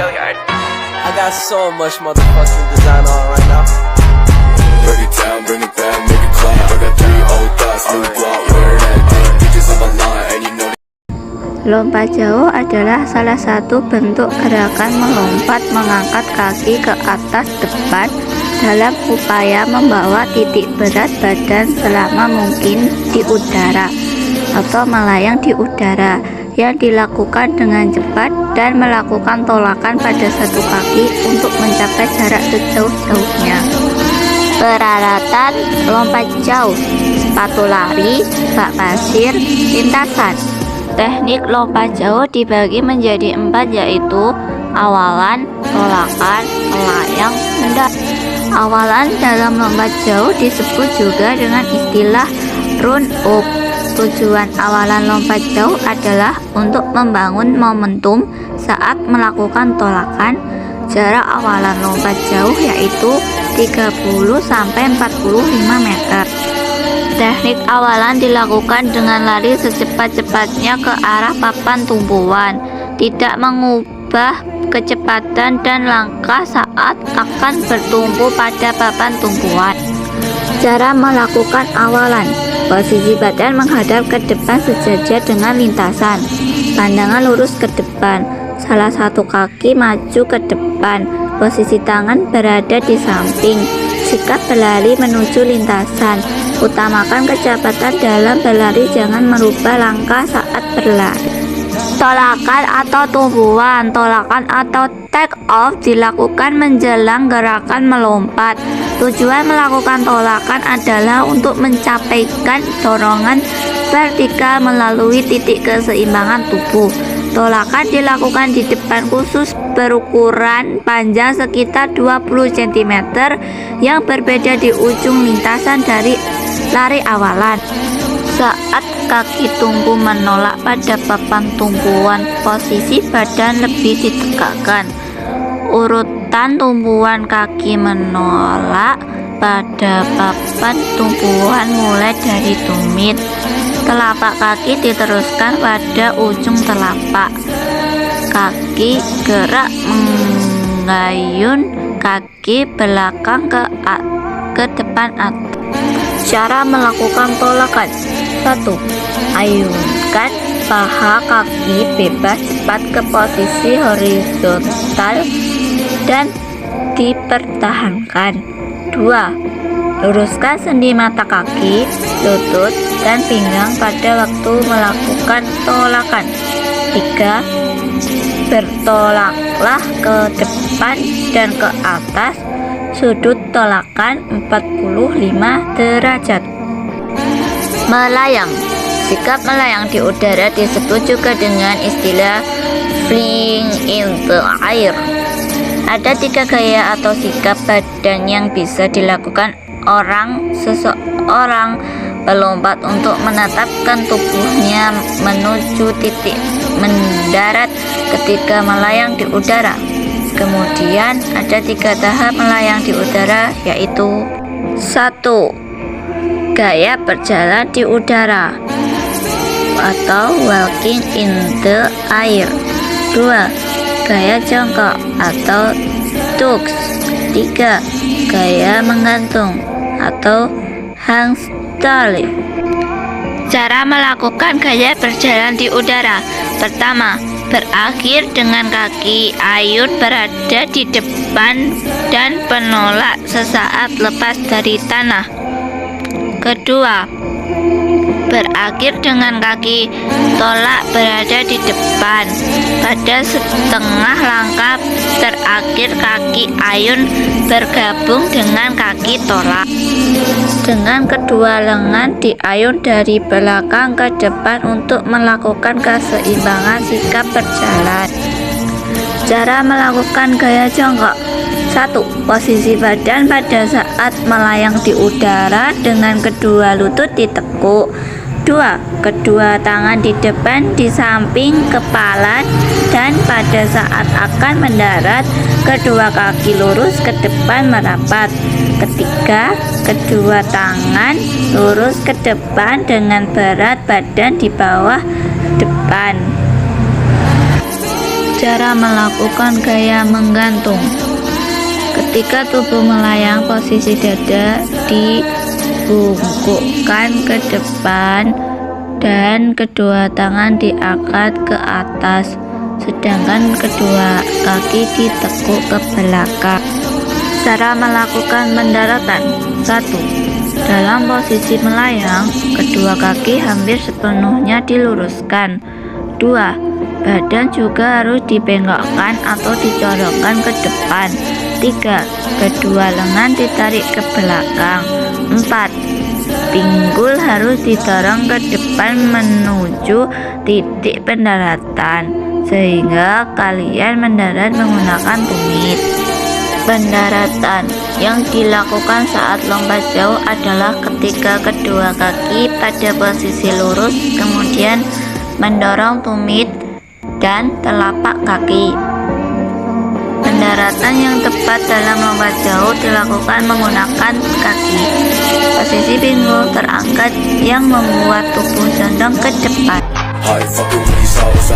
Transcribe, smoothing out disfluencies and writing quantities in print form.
I got so much motherfucking design on right now. Break it down, bring it back, make it clap. I got 3 old thoughts, new block, where that thing. Bitches on my line, and you know. Lompat jauh adalah salah satu bentuk gerakan melompat mengangkat kaki ke atas depan dalam upaya membawa titik berat badan selama mungkin di udara atau melayang di udara, yang dilakukan dengan cepat dan melakukan tolakan pada satu kaki untuk mencapai jarak sejauh-jauhnya. Peralatan lompat jauh: sepatu lari, bak pasir, lintasan. Teknik lompat jauh dibagi menjadi 4, yaitu awalan, tolakan, melayang, mendarat. Awalan dalam lompat jauh disebut juga dengan istilah run up. Tujuan awalan lompat jauh adalah untuk membangun momentum saat melakukan tolakan. Jarak awalan lompat jauh yaitu 30-45 meter. Teknik awalan dilakukan dengan lari secepat-cepatnya ke arah papan tumpuan, tidak mengubah kecepatan dan langkah saat akan bertumpu pada papan tumpuan. Cara melakukan awalan: posisi badan menghadap ke depan sejajar dengan lintasan, pandangan lurus ke depan, salah satu kaki maju ke depan, posisi tangan berada di samping, sikap berlari menuju lintasan. Utamakan kecepatan dalam berlari, jangan merubah langkah saat berlari. Tolakan atau tumpuan: tolakan atau take off dilakukan menjelang gerakan melompat. Tujuan melakukan tolakan adalah untuk mencapaikan dorongan vertikal melalui titik keseimbangan tubuh. Tolakan dilakukan di depan khusus berukuran panjang sekitar 20 cm yang berbeda di ujung lintasan dari lari awalan. Saat kaki tumpu menolak pada papan tumpuan, posisi badan lebih ditegakkan. Urutan tumpuan kaki menolak pada papan tumpuan mulai dari tumit. Telapak kaki diteruskan pada ujung telapak kaki. Gerak menggayun kaki belakang ke depan atas. Cara melakukan tolakan: 1. Ayunkan paha kaki bebas cepat ke posisi horizontal dan dipertahankan. 2. Luruskan sendi mata kaki, lutut, dan pinggang pada waktu melakukan tolakan. 3. Bertolaklah ke depan dan ke atas, sudut tolakan 45 derajat. Melayang: sikap melayang di udara disebut juga dengan istilah flying in the air. Ada 3 gaya atau sikap badan yang bisa dilakukan seseorang pelompat untuk menetapkan tubuhnya menuju titik mendarat ketika melayang di udara. Kemudian ada 3 tahap melayang di udara, yaitu: 1. Gaya berjalan di udara atau walking in the air. 2. Gaya jongkok atau tugs. 3. Gaya menggantung atau handstanding. Cara melakukan gaya berjalan di udara: pertama, berakhir dengan kaki ayun berada di depan dan penolak sesaat lepas dari tanah. Kedua, berakhir dengan kaki tolak berada di depan. Pada setengah langkah terakhir, kaki ayun bergabung dengan kaki tolak. Dengan kedua lengan diayun dari belakang ke depan untuk melakukan keseimbangan sikap berjalan. Cara melakukan gaya jongkok: 1. Posisi badan pada saat melayang di udara dengan kedua lutut ditekuk. 2. Kedua tangan di depan di samping kepala, dan pada saat akan mendarat, kedua kaki lurus ke depan merapat. Ketiga, kedua tangan lurus ke depan dengan berat badan di bawah depan. Cara melakukan gaya menggantung. Ketika tubuh melayang, posisi dada dibungkukkan ke depan dan kedua tangan diangkat ke atas, sedangkan kedua kaki ditekuk ke belakang. Cara melakukan pendaratan. 1. Dalam posisi melayang, kedua kaki hampir sepenuhnya diluruskan. 2. Badan juga harus dibengkokkan atau dicorongkan ke depan. 3. Kedua lengan ditarik ke belakang. 4. Pinggul harus didorong ke depan menuju titik pendaratan, sehingga kalian mendarat menggunakan tumit. Pendaratan yang dilakukan saat lompat jauh adalah ketika kedua kaki pada posisi lurus, kemudian mendorong tumit dan telapak kaki. Pendaratan yang tepat dalam lompat jauh dilakukan menggunakan kaki. Posisi pinggul terangkat yang membuat tubuh condong ke depan. I fucking with these hoes,